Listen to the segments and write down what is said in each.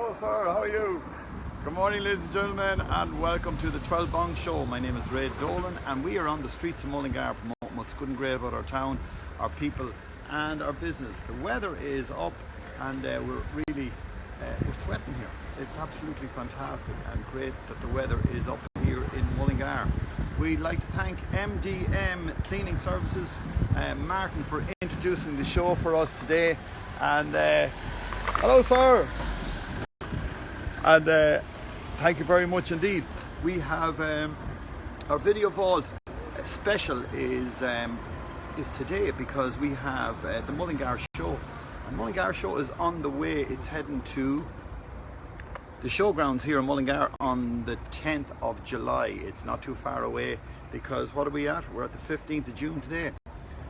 Hello sir, how are you? Good morning ladies and gentlemen, and welcome to the 12 Bong Show. My name is Ray Dolan and we are on the streets of Mullingar promoting what's good and great about our town, our people and our business. The weather is up and we're sweating here. It's absolutely fantastic and great that the weather is up here in Mullingar. We'd like to thank MDM Cleaning Services, Martin, for introducing the show for us today. And hello sir, and thank you very much indeed. We have our video vault special is today because we have the Mullingar show. The Mullingar show is on the way. It's heading to the showgrounds here in Mullingar on the 10th of July. It's not too far away because what are we at? We're at the 15th of June today.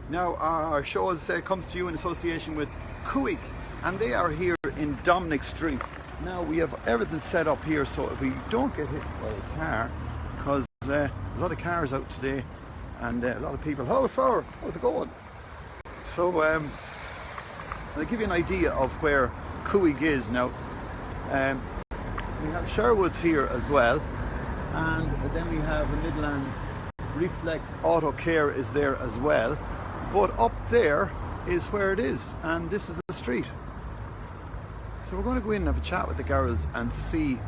Now our show comes to you in association with Cúige, and they are here in Dominic Street. Now we have everything set up here so if we don't get hit by a car, because a lot of cars out today and a lot of people. Hello sir, how's it going? So I'll give you an idea of where Cúige is now. We have Sherwood's here as well, and then we have the Midlands Reflect Auto Care is there as well. But up there is where it is, and this is the street. So we're going to go in and have a chat with the girls and see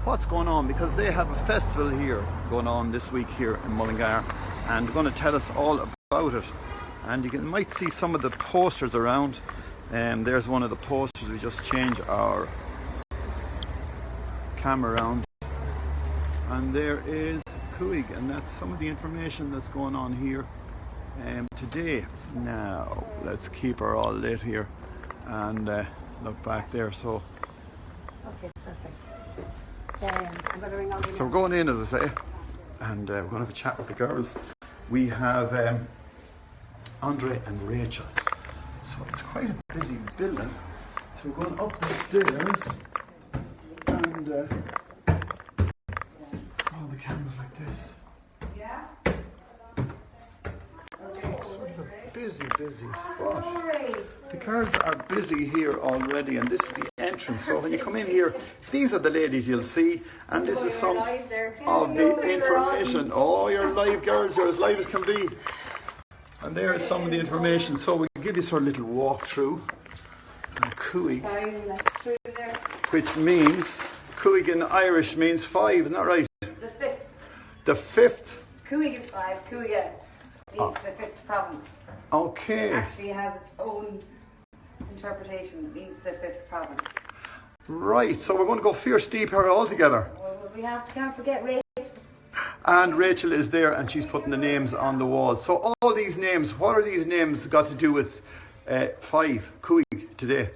what's going on, because they have a festival here going on this week here in Mullingar, and they're going to tell us all about it. And you might see some of the posters around. There's one of the posters. We just changed our camera around, and there is Cúige, and that's some of the information that's going on here today. Now let's keep her all lit here and look back there. So okay, perfect. I'm going to ring on. So we're going in, as I say, and we're going to have a chat with the girls. We have Andre and Rachel, so it's quite a busy building. So we're going up the stairs, and all the cameras like this. Yeah. So it's sort of a busy spot. The girls are busy here already, and this is the entrance. So when you come in here, these are the ladies you'll see, and this is some of the information. Oh, you're live, girls. You're as live as can be. And there is some of the information. So we give you sort of a little walk through. And Cúige, which means, Cúige in Irish means 5, isn't that right? The 5th. The 5th. Cúige is 5. Cúige means the 5th province. Okay. It actually has its own interpretation. It means the 5th province. Right, so we're going to go fierce deep here all together. Well, can't forget Rachel. And Rachel is there, and she's putting the names on the wall. So all these names, what are these names got to do with 5 Cúige today?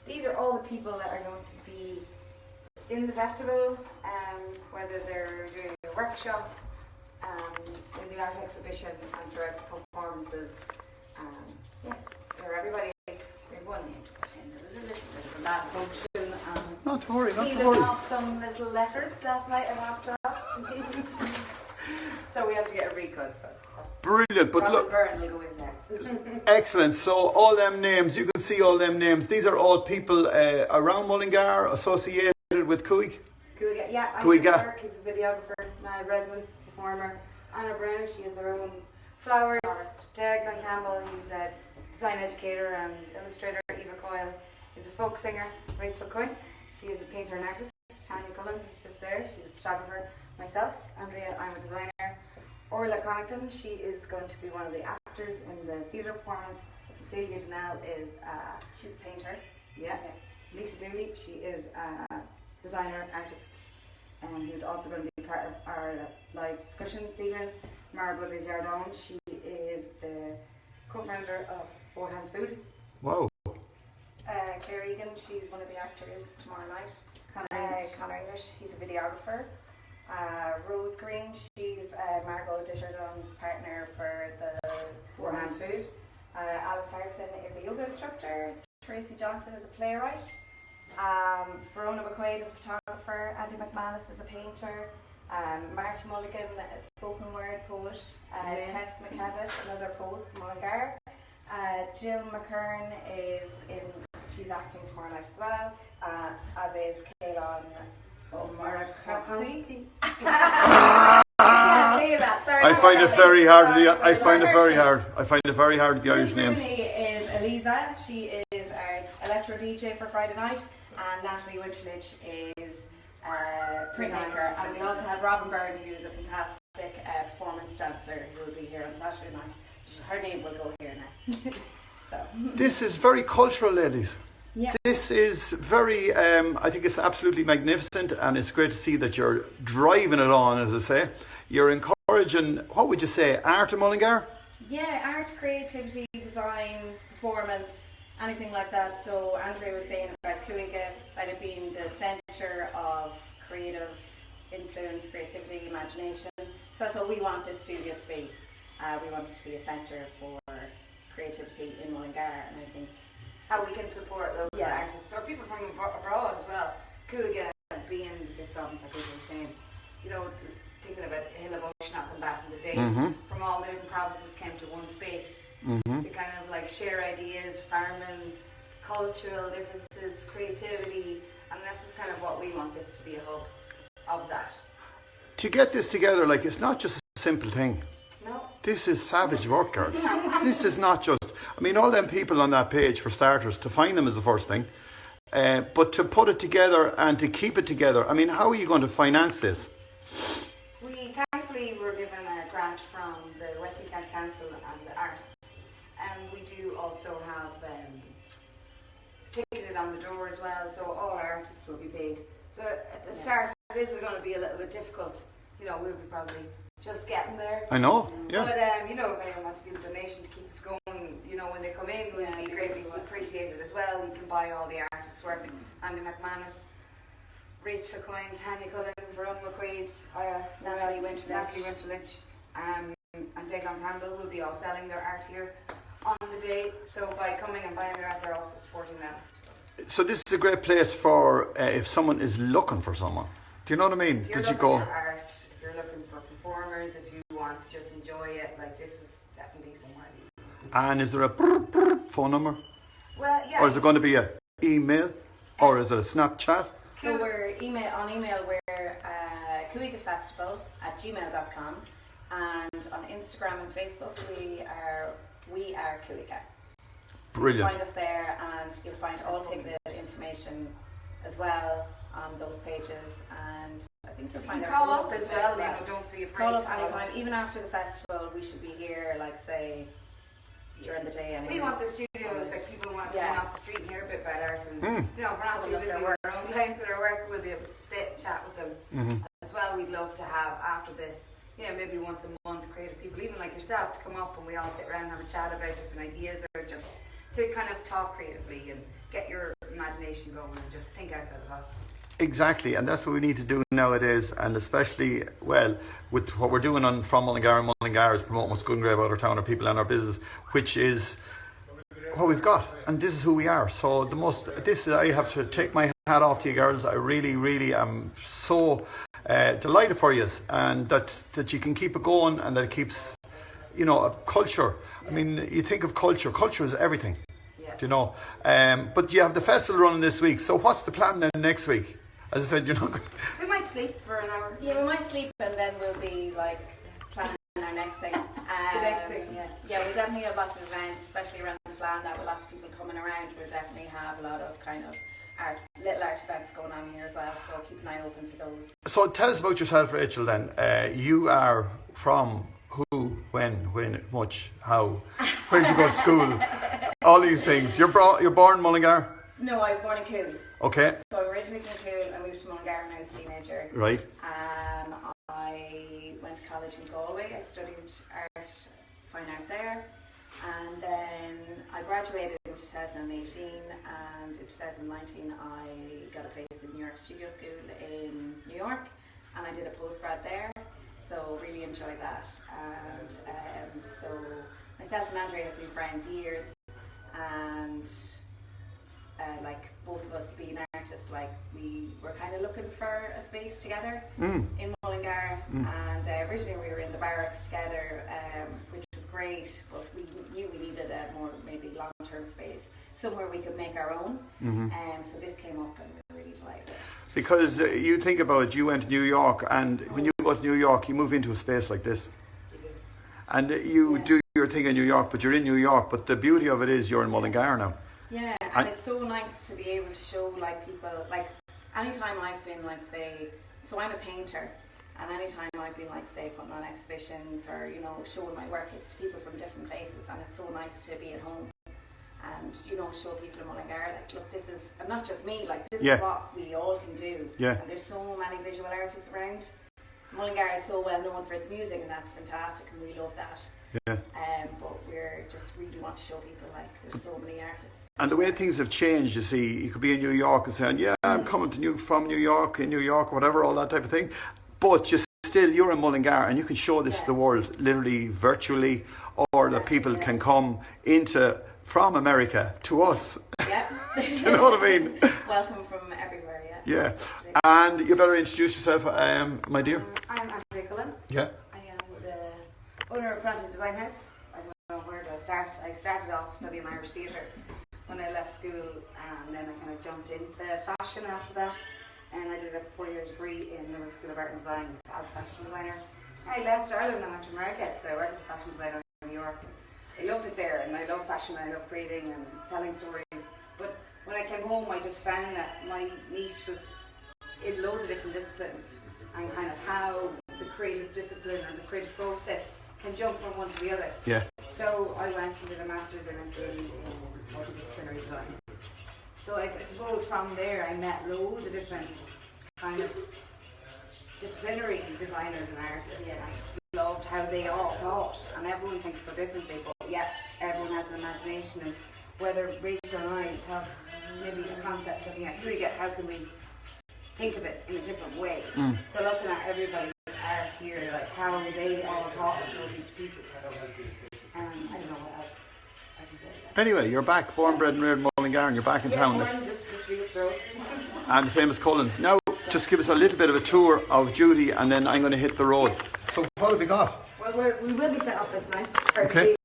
These are all the people that are going to be in the festival, whether they're doing a workshop, in the art exhibition, and throughout the performances. For everybody. We have one name. There was a little bit of a bad function. Not to worry, not to peeling worry. off some little letters last night and after that. So we have to get a recut. Brilliant, but look. Byrne will go in there. Excellent. So all them names, you can see all them names. These are all people around Mullingar associated with Cúige. Cúige, yeah. Cúige. Burke, he's a videographer, my resident performer. Anna Brown, she has her own flowers. Declan Campbell, he's a design educator and illustrator. Eva Coyle is a folk singer. Rachel Coyne, she is a painter and artist. Tanya Cullen, she's there. She's a photographer. Myself, Andrea, I'm a designer. Orla Connaughton, she is going to be one of the actors in the theatre performance. Cecilia Janelle is she's a painter. Yeah. Lisa Dooley, she is a designer, artist, and who's also going to be part of our live discussion this evening. Margot Desjardins, she is the co-founder of Four Hands Food. Wow. Claire Egan, she's one of the actors tomorrow night. Conor English, he's a videographer. Rose Green, she's Margot Desjardins' partner for the Four Hands Food. Alice Harrison is a yoga instructor. Tracy Johnson is a playwright. Verona McQuaid is a photographer. Andy McManus is a painter. Marty Mulligan, a spoken word poet. Tess McCavitt, another poet from Mullingar. Jill McKern she's acting tomorrow night as well, as find it very hard. I find it very hard. I find it very hard with the Irish names. Rooney is Eliza. She is our electro DJ for Friday night, and Natalie Winterlich is printmaker. And we also have Robin Byrne, who's a fantastic performance dancer who will be here on Saturday night. Her name will go here now. So. This is very cultural, ladies. Yeah. This is very, I think it's absolutely magnificent, and it's great to see that you're driving it on, as I say. You're encouraging, what would you say, art in Mullingar? Yeah, art, creativity, design, performance, anything like that. So Andrea was saying about Cúige, about it being the centre of creative influence, creativity, imagination. So that's what we want this studio to be. We want it to be a centre for creativity in Mullingar, and I think how we can support local artists or people from abroad as well. Cúige being the films, like we were saying, you know, thinking about Hill of Ocean back in the days, from all the different provinces came to one space to kind of like share ideas, farming, cultural differences, creativity, and this is kind of what we want this to be, a hub of that. To get this together, like, it's not just a simple thing. No. This is savage work, girls. This is not just, I mean, all them people on that page, for starters, to find them is the first thing. But to put it together and to keep it together, I mean, how are you going to finance this? We thankfully were given a grant from the Westmeath County Council and the Arts. And we do also have ticketed on the door as well, so all our artists will be paid. So at the start, this is going to be a little bit difficult. You know, we'll be probably just getting there. I know, yeah. But, you know, if anyone wants to do a donation to keep us going, you know, when they come in, we'll be greatly appreciated as well. You can buy all the artists' work. Andy McManus, Rachel Coyne, Tanya Cullen, Verona McQuaid, Natalie Winterlich, and Declan Campbell will be all selling their art here on the day. So by coming and buying their art, they're also supporting them. So this is a great place for if someone is looking for someone. Do you know what I mean? If you're looking for art, if you're looking for performers, if you want to just enjoy it, like this is definitely somewhere. And is there a phone number? Well, yeah. Or is it going to be an email? Or is it a Snapchat? So we're we're cúigefestival@gmail.com, and on Instagram and Facebook we are Cúige. Brilliant. You'll find us there, and you'll find all ticketed information as well on those pages, and I think you'll find call up as well. You know, don't be afraid. Call up anytime, even after the festival. We should be here, like say during the day. Anyway. We want the studios, like people want to come off the street and hear a bit about art, and you know, if we're not too busy with our own clients that are working, we'll be able to sit and chat with them as well. We'd love to have after this, you know, maybe once a month, creative people, even like yourself, to come up and we all sit around and have a chat about different ideas, or just to kind of talk creatively and get your imagination going and just think outside the box. Exactly, and that's what we need to do nowadays, and especially, well, with what we're doing on From Mullingar and Mullingar is promote what's good and great about our town, our people and our business, which is what we've got, and this is who we are. So I have to take my hat off to you girls. I really, really am so delighted for you, and that you can keep it going, and that it keeps, you know, a culture. I mean, you think of culture is everything. Yeah. Do you know? But you have the festival running this week, so what's the plan then next week? As I said, you're not going to... We might sleep for an hour. Yeah, we might sleep, and then we'll be like planning our next thing. The next thing, yeah. Yeah, we definitely have lots of events, especially around the Flan, that with lots of people coming around. We'll definitely have a lot of kind of little art events going on here as well, so keep an eye open for those. So tell us about yourself, Rachel, then. You are from who, when, much, how, where did you go to school? All these things. You're born in Mullingar? No, I was born in Coole. Okay. So I'm originally from Coole. I moved to Mullingar when I was a teenager. Right. I went to college in Galway. I studied fine art there. And then I graduated in 2018, and in 2019 I got a place in New York Studio School in New York, and I did a postgrad there. So really enjoyed that. And so myself and Andrea have been friends years, and like both of us being artists, like we were kind of looking for a space together in Mullingar, and originally we were in the barracks together, which was great, but we knew we needed a more maybe long-term space, somewhere we could make our own. So this came up, and we were really delighted. Because you think about it, you went to New York, and when you go to New York, you move into a space like this. And you do your thing in New York, but you're in New York. But the beauty of it is you're in Mullingar now. Yeah, and it's so nice to be able to show like people, like anytime I've been like say, so I'm a painter, and anytime I've been like say putting on exhibitions or you know showing my work, it's to people from different places, and it's so nice to be at home and you know show people in Mullingar like look, this is, and not just me, like this is what we all can do. And there's so many visual artists around. Mullingar is so well known for its music, and that's fantastic, and we love that. But we're just really want to show people like there's so many artists. And the way things have changed, you see, you could be in New York and saying, yeah, I'm coming to from New York, in New York, whatever, all that type of thing. But you're in Mullingar, and you can show this to the world literally virtually, or that people can come from America to us. Yep. Do you know what I mean? Welcome from everywhere, yeah. And you better introduce yourself, my dear. I'm Andrea Cullen. Yeah. I am the owner of Project Design House. I don't know where to start. I started off studying Irish theatre when I left school, and then I kind of jumped into fashion after that, and I did a 4-year degree in the School of Art and Design as a fashion designer. I left Ireland and went to America to work as a fashion designer in New York. I loved it there, and I love fashion, I love creating and telling stories, but when I came home I just found that my niche was in loads of different disciplines, and kind of how the creative discipline or the creative process can jump from one to the other. Yeah. So I went and did a master's in multidisciplinary design. So I suppose from there I met loads of different kind of disciplinary designers and artists, and I just loved how they all thought, and everyone thinks so differently, but everyone has an imagination, and whether Rachel and I have maybe a concept looking at Cúige, how can we think of it in a different way? So looking at everybody's art here, like how they all thought of those each pieces. I don't know what else I can say. Anyway, you're back, born, bred and reared in Mullingar, and you're back in town. Born just really through. And the famous Cullens. Now, just give us a little bit of a tour of Judy, and then I'm going to hit the road. So what have we got? Well, we will be set up for tonight. Okay.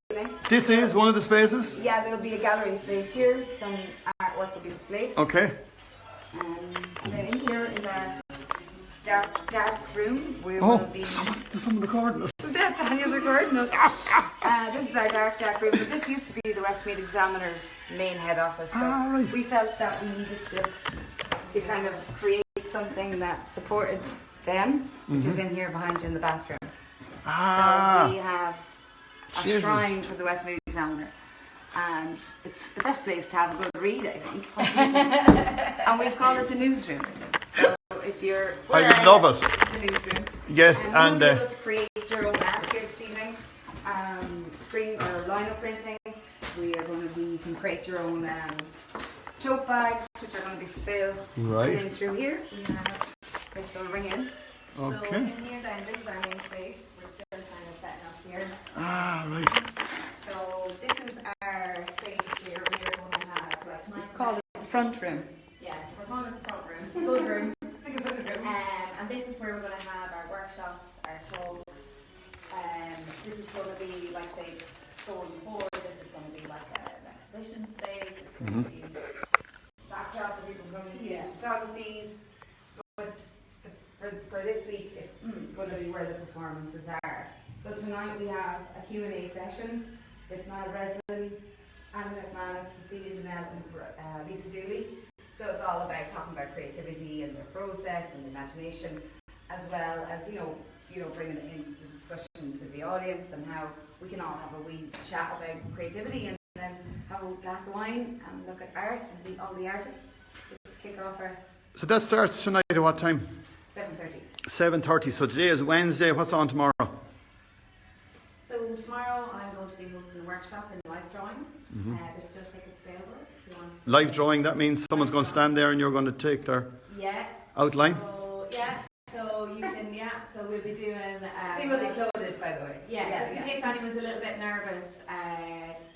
This is one of the spaces? Yeah, there'll be a gallery space here. Some artwork will be displayed. Okay. And then in here is our dark room. We will be... There's someone recording us. Tanya's recording us. This is our dark room. But this used to be the Westmeath Examiner's main head office. So we felt that we needed to kind of create something that supported them, which is in here behind you in the bathroom. So we have a shrine for the Westmeath Examiner, and it's the best place to have a good read, I think. And we've called it the newsroom. So if you're, I love it. The newsroom. Yes, and you'll be able to create your own art here this evening. Screen or lino printing. We are going to be. You can create your own tote bags, which are going to be for sale. Right. And then through here, we have Rachel will bring in. So Okay. in here then, this is our main space. We're still kind of setting up here. Right. So this is our space here. We're going to have like nice. Call it the front room. Yes, we're calling it the front room. The good room. And this is where we're going to have our workshops, our talks. This is going to be, like say, showing before. This is going to be like an exhibition space. It's going to be backdrop for people coming to photographies. But for this week, it's going to be where the performances are. So tonight we have a Q&A session with Niall Breslin, Anna McManus, Cecilia Janelle, and Lisa Dooley. So it's all about talking about creativity and their process and imagination, as well as bringing in the discussion to the audience and how we can all have a wee chat about creativity, and then have a glass of wine and look at art and meet all the artists just to kick off our. So that starts tonight at what time? 7:30. 7:30. So today is Wednesday. What's on tomorrow? So tomorrow I'm going to be hosting a workshop in live drawing. There's still tickets available if you want. Live drawing, that means someone's going to stand there and you're going to take their outline? So you can, so we'll be doing... They will be clothed, by the way. Just in case anyone's a little bit nervous,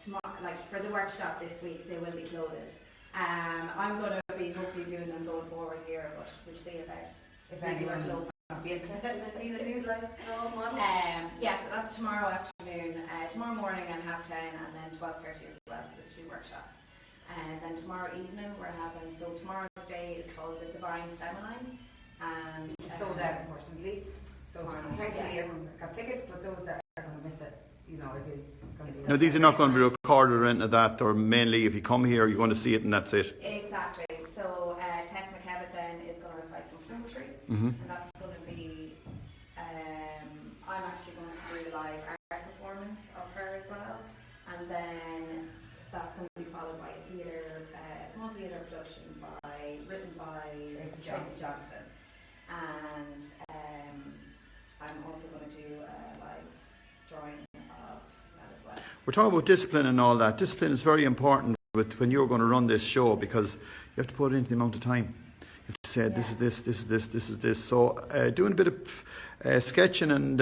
tomorrow, like for the workshop this week, they will be clothed. I'm going to be hopefully doing them going forward here, but we'll see about if anyone will be interested in the new life model. So that's tomorrow afternoon, tomorrow morning and 10:30, and then 12:30 as well. So there's 2 workshops. And then tomorrow evening we're having, so tomorrow's day is called the Divine Feminine. And it's sold out, unfortunately. So thankfully everyone got tickets, but those that are going to miss it you know, it is going to be. Now, these are not going to be recorded or anything of that, or mainly if you come here, you're going to see it and that's it. Exactly. So Tess McKevitt then is going to recite some poetry, Mm-hmm. and that's going to be. I'm actually going to do a live art performance of her as well, and then that's going to be followed by a theatre, a small theatre production written by Tracy Johnston, and I'm also going to do a live drawing of that as well. We're talking about discipline and all that. Discipline is very important when you're going to run this show, because you have to put it into the amount of time. You have to say, this is this, this is this, this is this. So doing a bit of sketching and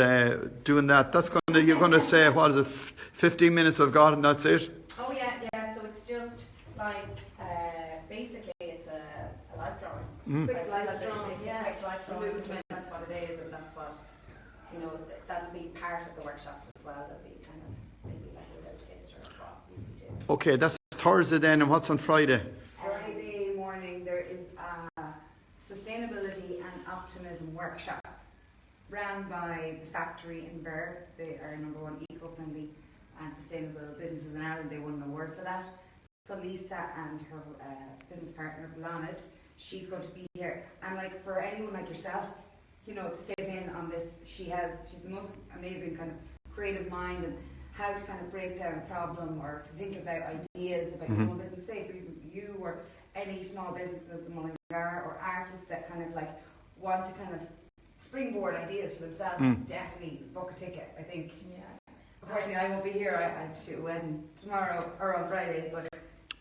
doing that, you're going to say, what is it, 15 minutes I've got and that's it? Oh yeah. So it's just like basically it's a live drawing. Quick live drawing, It's yeah. a quick live drawing. Movement. That's what it is, and that's what that'll be part of the workshops as well. That'll be kind of maybe like a little taster of what we do. Okay, that's Thursday then, and what's on Friday? Friday morning there is a sustainability and optimism workshop run by the factory in Birr. They are #1 eco-friendly and sustainable businesses in Ireland. They won an award for that. So Lisa and her business partner Blonid, she's going to be here. And like for anyone like yourself, you know, to sit in on this, she's the most amazing kind of creative mind, and how to kind of break down a problem or to think about ideas about your own business, say for you or any small businesses in Mullingar or artists that kind of like want to kind of springboard ideas for themselves. Definitely book a ticket, I think. Yeah. Unfortunately, I won't be here. I have to wedding tomorrow or on Friday, but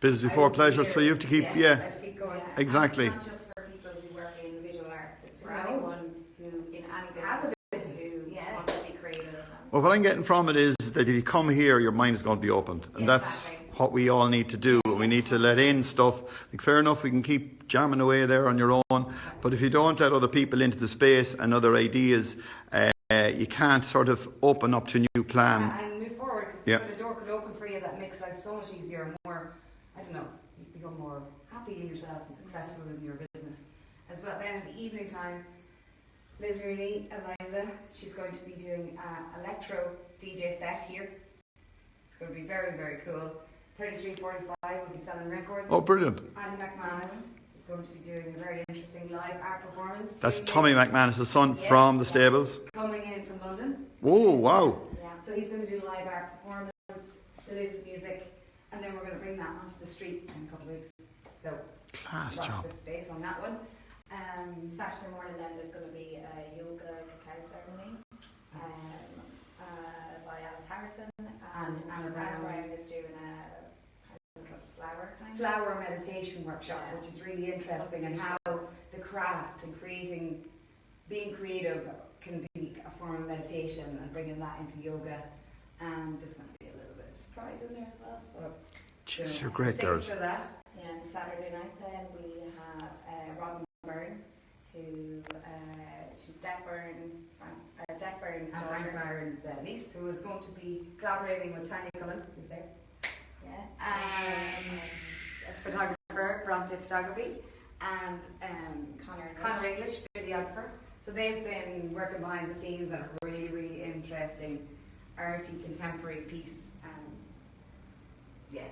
Business I before will be pleasure, here. so you have to keep, I have to keep going. exactly. It's not just for people who work in visual arts. It's for No. anyone who in any Has a business business, who yeah. wants to be creative. Well, what I'm getting from it is that if you come here, your mind is going to be opened. And that's Exactly. what we all need to do. We need to let in stuff. Like, fair enough, we can keep jamming away there on your own. But if you don't let other people into the space and other ideas, you can't sort of open up to a new plan. And move forward, because Yeah. when a door could open for you, that makes life so much easier and more, I don't know, you become more happy in yourself and successful in your business as well. Then in the evening time, Liz Rooney, Eliza, she's going to be doing an electro DJ set here. It's going to be very, very cool. 3345 will be selling records. Oh, brilliant. Annie McManus is going to be doing a very interesting live art performance. That's Tuesday, Tommy McManus' son Yeah. from the stables. coming in from London. Oh, wow. Yeah, so he's going to do a live art performance to Liz's music, and then we're going to bring that onto the street in a couple of weeks. So Class watch job. this space on that one. Saturday morning then there's going to be a yoga cacao ceremony by Alice Harrison, And Anna Brown. is doing a flower kind of. Flower meditation workshop, which is really interesting, and how the craft and being creative can be a form of meditation, and bringing that into yoga. And there's going to be a little bit of surprise in there as well. So Jeez, you're great, stay girls. for that. Yeah, and Saturday night then we have Robin Byrne, who she's Deck Byrne's And Frank daughter. Byron's niece, who is going to be collaborating with Tanya Cullen, who's there. Yeah. A photographer, Bronte Photography, and Connor English, videographer. So they've been working behind the scenes on a really, really interesting arty contemporary piece. Yeah,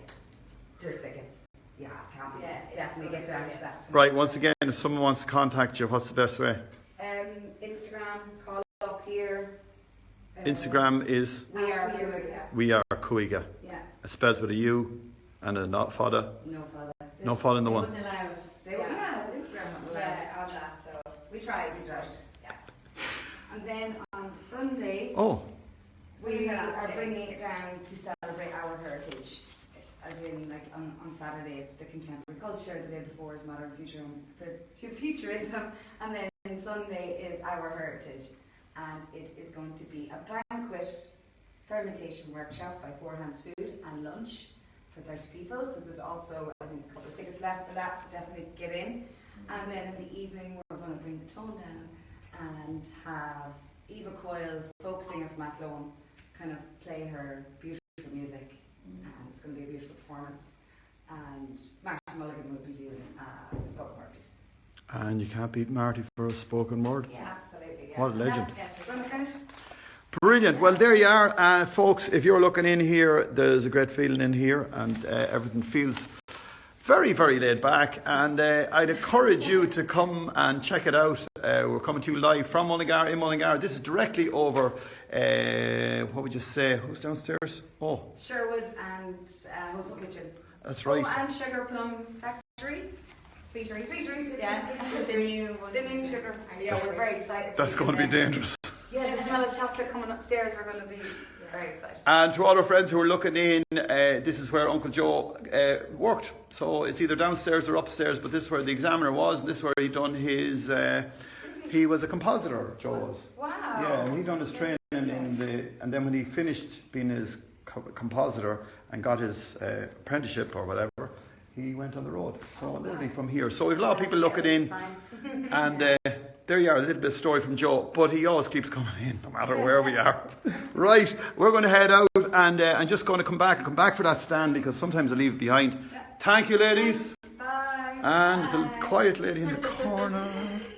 there's tickets. Yeah, can't be. Yeah, It's definitely get down to that. Right, once again, if someone wants to contact you, what's the best way? Instagram, call up here. Instagram is We are here. We Are Cúige. Yeah, Spelled with a U and a not fada. no further. No fada in the one. Wouldn't allow it. They were, yeah, Instagram wouldn't allow it. Yeah, on that. So we tried. Yeah. And then on Sunday, Oh, we are bringing it down to celebrate our heritage. As in, like on Saturday, it's the contemporary culture. The day before is modern futurism, and then Sunday is our heritage. And it is going to be a banquet fermentation workshop by Four Hands Food and lunch for 30 people. So there's also, I think, a couple of tickets left for that, so definitely get in. And then in the evening, we're going to bring the tone down and have Eva Coyle, folk singer from Athlone, kind of play her beautiful music. And it's going to be a beautiful performance. And Martin Mulligan will be doing a spoken word piece. and you can't beat Marty for a spoken word. Yes, absolutely. Yeah. What a legend. We're going to finish. Brilliant. Well, there you are, folks. If you're looking in here, there's a great feeling in here, and everything feels very, very laid back. And I'd encourage you to come and check it out. We're coming to you live from Mullingar, in Mullingar. This is directly over, what would you say? Who's downstairs? Oh, Sherwood's and Hudson Kitchen. that's right. Oh, and Sugar Plum Factory. Sweetery. Yeah. The new sugar. Yeah, we're very excited. That's going to be dangerous. Yeah, the smell of chocolate coming upstairs, we're going to be very excited. And to all our friends who are looking in, this is where Uncle Joe worked. So it's either downstairs or upstairs, but this is where the examiner was, and this is where he done his, he was a compositor, Joe was. Wow. Yeah, and he done his training and then when he finished being his compositor and got his apprenticeship or whatever, he went on the road. So literally from here. So we've a lot of people looking in, and there you are, a little bit of story from Joe, but he always keeps coming in, no matter where we are. Right, we're going to head out, and I'm just going to come back for that stand, because sometimes I leave it behind. Thank you, ladies. Bye. And the quiet lady in the corner.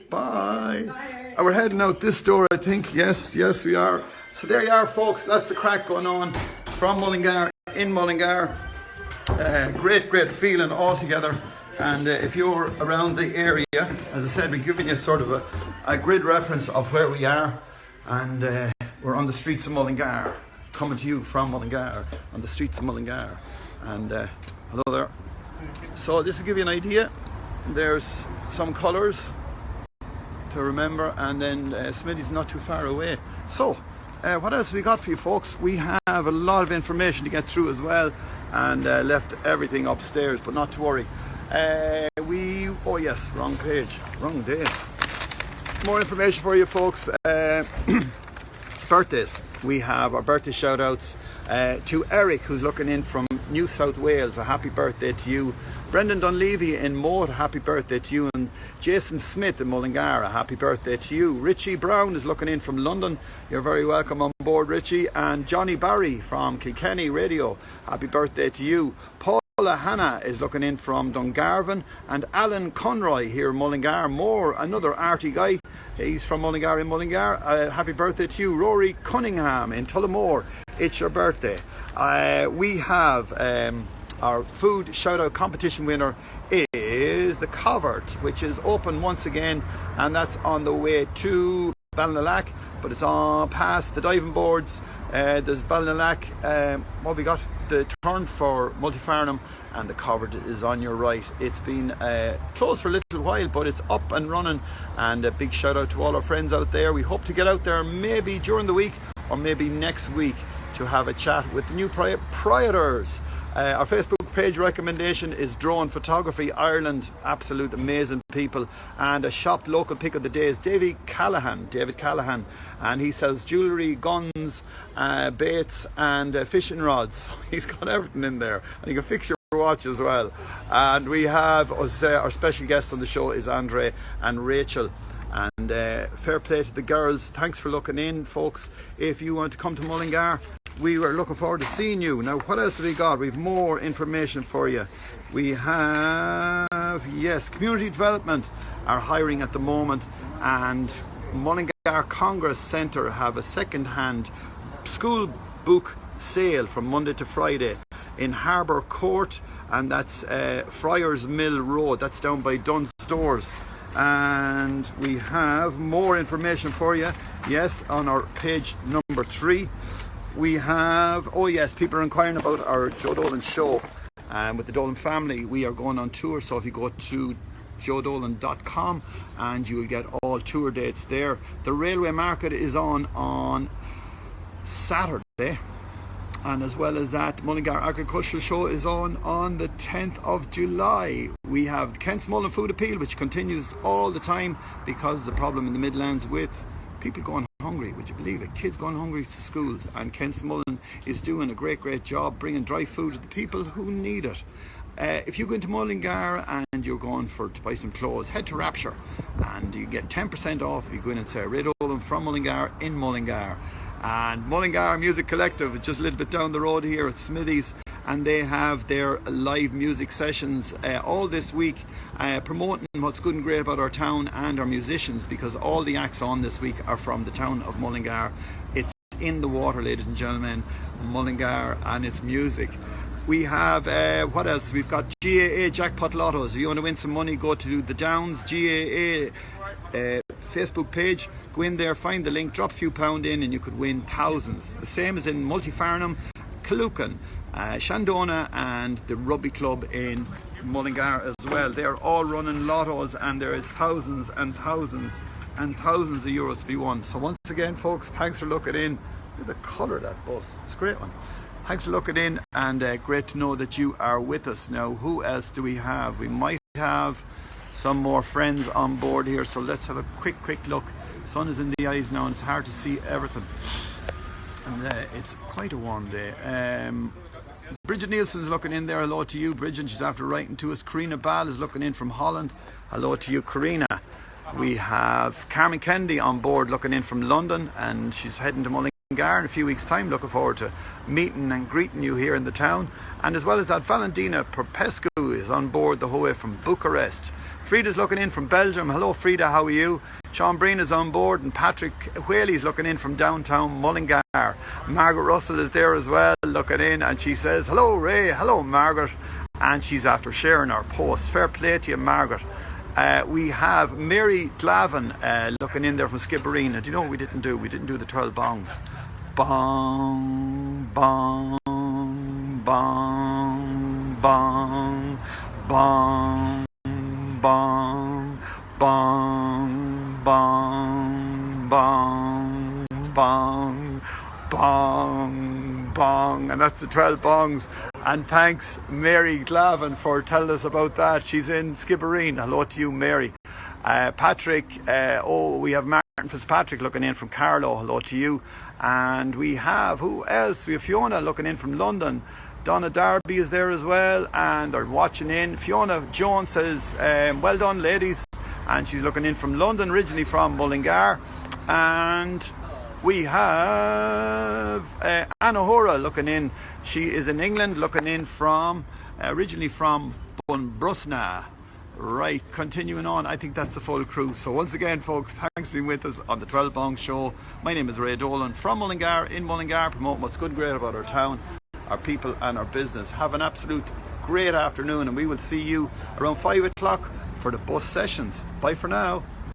Bye. And we're heading out this door, I think. Yes, we are. So there you are, folks. That's the crack going on from Mullingar, in Mullingar. Great feeling all together. And if you're around the area, as I said, we're giving you sort of a grid reference of where we are. And we're on the streets of Mullingar, coming to you from Mullingar, on the streets of Mullingar. And hello there. So this will give you an idea. There's some colours to remember, and then Smitty's not too far away. So what else have we got for you, folks? We have a lot of information to get through as well, and left everything upstairs, but not to worry. Oh yes, wrong page, wrong day. More information for you, folks. Birthdays. We have our birthday shout outs to Eric, who's looking in from New South Wales. A happy birthday to you. Brendan Dunleavy in Moat, a happy birthday to you. And Jason Smith in Mullingar, a happy birthday to you. Richie Brown is looking in from London. You're very welcome on board, Richie. And Johnny Barry from Kilkenny Radio, happy birthday to you. Paula Hanna is looking in from Dungarvan, and Alan Conroy here in Mullingar. Another arty guy. He's from Mullingar, in Mullingar. Happy birthday to you. Rory Cunningham in Tullamore. It's your birthday. We have our food shout out competition winner is the Covert, which is open once again, and that's on the way to Ballinalack, but it's on past the diving boards. There's Ballinalack, what have we got? The turn for Multifarnham, and the Covert is on your right. It's been closed for a little while, but it's up and running, and a big shout out to all our friends out there. We hope to get out there maybe during the week or maybe next week to have a chat with the new proprietors. Our Facebook page recommendation is Drone Photography Ireland. Absolute amazing people. And a shop local pick of the day is David Callahan, and he sells jewellery, guns, baits and fishing rods. He's got everything in there, and you can fix your watch as well. And we have our special guests on the show is Andre and Rachel. And fair play to the girls. Thanks for looking in, folks. If you want to come to Mullingar, we were looking forward to seeing you. Now, what else have we got? We have more information for you. We have, yes, community development are hiring at the moment, and Mullingar Congress Centre have a second-hand school book sale from Monday to Friday in Harbour Court, and that's Friars Mill Road. That's down by Dunn's Stores. And we have more information for you, yes, on our page number 3. We have, oh yes, people are inquiring about our Joe Dolan show with the Dolan family. We are going on tour, so if you go to joedolan.com and you will get all tour dates there. The railway market is on Saturday, and as well as that, Mullingar Agricultural Show is on the 10th of July. We have Kent's Mullen Food Appeal, which continues all the time because of the problem in the Midlands with people going hungry. Would you believe it? Kids going hungry to schools, and Kent's Mullen is doing a great job bringing dry food to the people who need it. If you go into Mullingar and you're going to buy some clothes, head to Rapture and you get 10% off if you go in and say Ray Dolan from Mullingar in Mullingar. And Mullingar Music Collective is just a little bit down the road here at Smithy's, and they have their live music sessions all this week, promoting what's good and great about our town and our musicians, because all the acts on this week are from the town of Mullingar in the water, ladies and gentlemen, Mullingar and its music. We have, what else? We've got GAA Jackpot Lottos. If you want to win some money, go to the Downs GAA Facebook page. Go in there, find the link, drop a few pound in, and you could win thousands. The same as in Multifarnham, Killucan, Shandona, and the Rugby Club in Mullingar as well. They're all running lottos, and there is thousands and thousands and thousands of euros to be won. So once again, folks, thanks for looking in. Look at the colour of that bus. It's a great one. Thanks for looking in, and great to know that you are with us. Now, who else do we have? We might have some more friends on board here, so let's have a quick look. Sun is in the eyes now, and it's hard to see everything. And it's quite a warm day. Bridget Nielsen's looking in there. Hello to you, Bridget. She's after writing to us. Karina Ball is looking in from Holland. Hello to you, Karina. We have Carmen Kennedy on board looking in from London, and she's heading to Mullingar in a few weeks' time. Looking forward to meeting and greeting you here in the town. And as well as that, Valentina Popescu is on board the whole way from Bucharest. Frida's looking in from Belgium. Hello, Frida, how are you? Sean Breen is on board, and Patrick Whaley's looking in from downtown Mullingar. Margaret Russell is there as well, looking in, and she says, hello, Ray. Hello, Margaret. And she's after sharing our post. Fair play to you, Margaret. We have Mary Glavin looking in there from Skibbereen. Do you know what we didn't do? We didn't do the 12 bongs. Bong, bong, bong, bong, bong, bong, bong, bong, bong, bong, bong, bong. And that's the 12 bongs. And thanks, Mary Glavin, for telling us about that. She's in Skibbereen. Hello to you, Mary. Patrick, we have Martin Fitzpatrick looking in from Carlow. Hello to you. And we have, who else? We have Fiona looking in from London. Donna Darby is there as well, and they're watching in. Fiona Jones says, well done, ladies. And she's looking in from London, originally from Mullingar. And we have Anna Hora looking in. She is in England, looking in from, originally from Bunbrusna. Right, continuing on, I think that's the full crew. So once again, folks, thanks for being with us on the 12 Bong Show. My name is Ray Dolan from Mullingar, in Mullingar, promoting what's good and great about our town, our people and our business. Have an absolute great afternoon, and we will see you around 5 o'clock for the bus sessions. Bye for now.